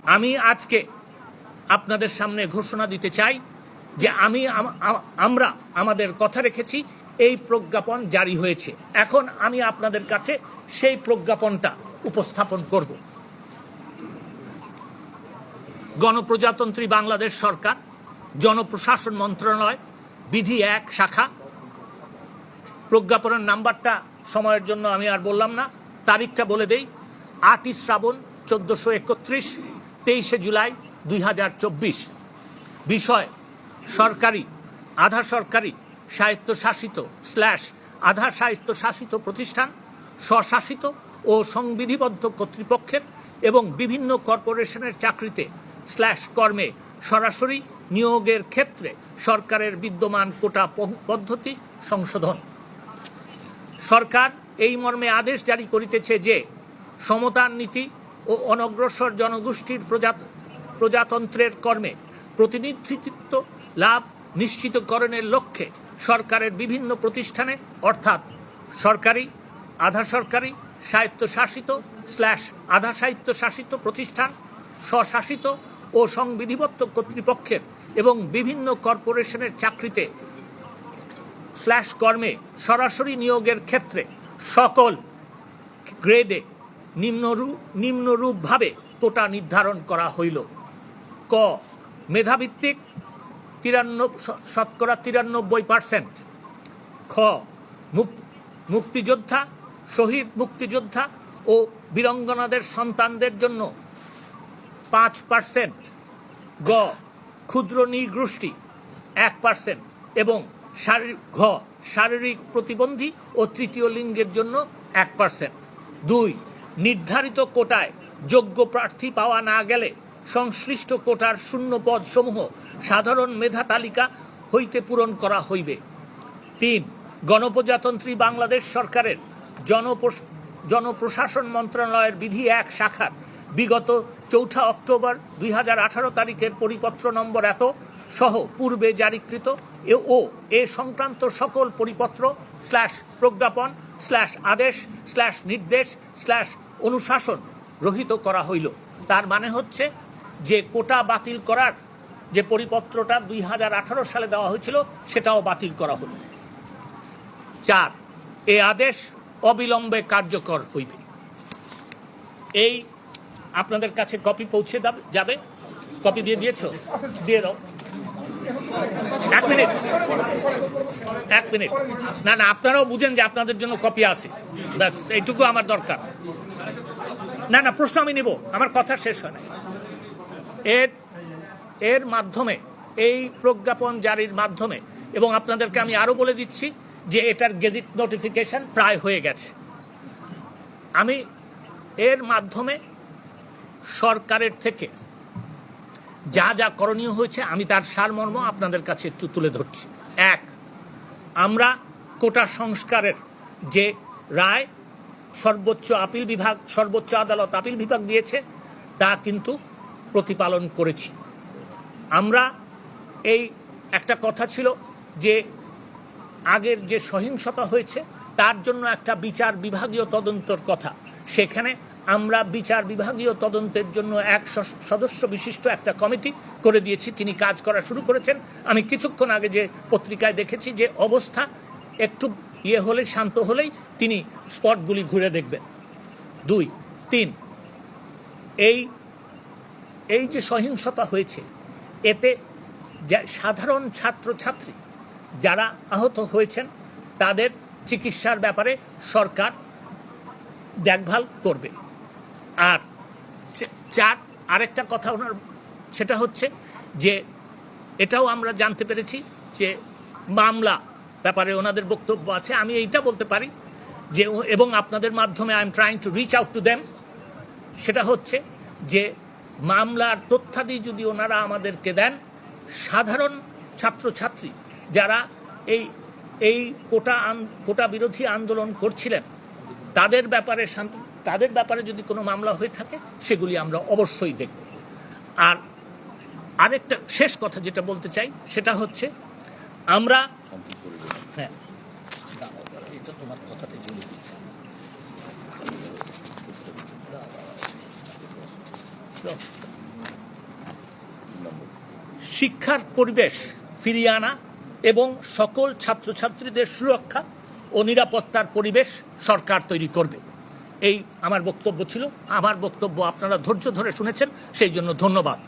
আমি আজকে আপনাদের সামনে ঘোষণা দিতে চাই যে আমরা আমাদের কথা রেখেছি, এই প্রজ্ঞাপন জারি হয়েছে। এখন আমি আপনাদের কাছে সেই প্রজ্ঞাপনটা উপস্থাপন করব। গণপ্রজাতন্ত্রী বাংলাদেশ সরকার, জনপ্রশাসন মন্ত্রণালয়, বিধি 1 শাখা। প্রজ্ঞাপনের নাম্বারটা সময়ের জন্য আমি আর বললাম না, তারিখটা বলে দেই। 8ই শ্রাবণ 1431, 23শে জুলাই 2024। বিষয়: সরকারি, আধা সরকারি, স্বায়ত্তশাসিত / আধা স্বায়ত্তশাসিত প্রতিষ্ঠান, স্বশাসিত ও সংবিধিবদ্ধ কর্তৃপক্ষের এবং বিভিন্ন কর্পোরেশনের চাকরিতে / কর্মে সরাসরি নিয়োগের ক্ষেত্রে সরকারের বিদ্যমান কোটা পদ্ধতি সংশোধন। সরকার এই মর্মে আদেশ জারি করিতেছে যে, সমতার নীতি ও অনগ্রসর জনগোষ্ঠীর প্রজাতন্ত্রের কর্মে প্রতিনিধিত্ব লাভ নিশ্চিতকরণের লক্ষ্যে সরকারের বিভিন্ন প্রতিষ্ঠানে, অর্থাৎ সরকারি, আধা সরকারি, স্বায়ত্তশাসিত / আধা স্বায়ত্তশাসিত প্রতিষ্ঠান, স্বশাসিত ও সংবিধিবদ্ধ কর্তৃপক্ষের এবং বিভিন্ন কর্পোরেশনের চাকরিতে / কর্মে সরাসরি নিয়োগের ক্ষেত্রে সকল গ্রেডে নিম্নরূপভাবে কোটা নির্ধারণ করা হইল। ক, মেধাভিত্তিক 93%। খ, মুক্তিযোদ্ধা, শহীদ মুক্তিযোদ্ধা ও বীরাঙ্গনাদের সন্তানদের জন্য 5%। গ, ক্ষুদ্র নৃগোষ্ঠী 1% এবং শারীরিক প্রতিবন্ধী ও তৃতীয় লিঙ্গের জন্য 1%। 2, নির্ধারিত কোটায় যোগ্য প্রার্থী পাওয়া না গেলে সংশ্লিষ্ট কোটার শূন্য পদ সমূহ সাধারণ মেধা তালিকা হইতে পূরণ করা হইবে। 3, গণপ্রজাতন্ত্রী বাংলাদেশ সরকারের জনপ্রশাসন মন্ত্রণালয়ের বিধি 1 শাখার বিগত 4 অক্টোবর 2018 তারিখের পরিপত্র নম্বর এত সহ পূর্বে জারিকৃত ও এ সংক্রান্ত সকল পরিপত্র / প্রজ্ঞাপন / আদেশ / নির্দেশ / অনুশাসন রহিত করা হইল। তার মানে হচ্ছে যে কোটা বাতিল করার যে পরিপত্রটা 2018 সালে দেওয়া হয়েছিল সেটাও বাতিল করা হলো। 4, এ আদেশ অবিলম্বে কার্যকর হইবে। এই আপনাদের কাছে কপি পৌঁছে যাবে। কপি দিয়ে দিয়েছো? দিয়ে দাও। 1 মিনিট। না, আপনারাও বুঝেন যে আপনাদের জন্য কপি আছে, ব্যাস এইটুকু আমার দরকার। না, প্রশ্ন আমি নিব, আমার কথা শেষ হয় না। এর মাধ্যমে, এই প্রজ্ঞাপন জারির মাধ্যমে, এবং আপনাদেরকে আমি আরো বলে দিচ্ছি যে এটার গেজেট নোটিফিকেশন প্রায় হয়ে গেছে। আমি এর মাধ্যমে সরকারের থেকে যা যা করণীয় হয়েছে আমি তার সারমর্ম আপনাদের কাছে একটু তুলে ধরছি। 1, আমরা কোটা সংস্কারের যে রায় সর্বোচ্চ আদালত আপিল বিভাগ দিয়েছে তা কিন্তু প্রতিপালন করেছি। আমরা এই একটা কথা ছিল যে আগের যে সহিংসতা হয়েছে তার জন্য একটা বিচার বিভাগীয় তদন্তের কথা, সেখানে আমরা বিচার বিভাগীয় তদন্তের জন্য 1 সদস্য বিশিষ্ট একটা কমিটি করে দিয়েছি। তিনি কাজ করা শুরু করেছেন। আমি কিছুক্ষণ আগে যে পত্রিকায় দেখেছি যে অবস্থা একটু হলে, শান্ত হলেই তিনি স্পটগুলি ঘুরে দেখবেন। 2, 3, এই যে সহিংসতা হয়েছে এতে সাধারণ ছাত্রছাত্রী যারা আহত হয়েছেন তাদের চিকিৎসার ব্যাপারে সরকার দেখভাল করবে। আর 4, আরেকটা কথা ওনার, সেটা হচ্ছে যে এটাও আমরা জানতে পেরেছি যে মামলা ব্যাপারে ওনাদের বক্তব্য আছে। আমি এইটা বলতে পারি যে, এবং আপনাদের মাধ্যমে I am trying to reach out to them, সেটা হচ্ছে যে মামলার তথ্যাদি যদি ওনারা আমাদেরকে দেন, সাধারণ ছাত্রছাত্রী যারা এই কোটা বিরোধী আন্দোলন করছিলেন তাদের ব্যাপারে যদি কোনো মামলা হয়ে থাকে সেগুলি আমরা অবশ্যই দেখব। আর আরেকটা শেষ কথা যেটা বলতে চাই সেটা হচ্ছে আমরা, হ্যাঁ, এটা তোমার কথাটা জুড়ে দিচ্ছি। নম্বর? শিক্ষার পরিবেশ ফিরিয়ে আনা এবং সকল ছাত্রছাত্রীদের সুরক্ষা ও নিরাপত্তার পরিবেশ সরকার তৈরি করবে। এই আমার বক্তব্য ছিল। আমার বক্তব্য আপনারা ধৈর্য ধরে শুনেছেন, সেই জন্য ধন্যবাদ।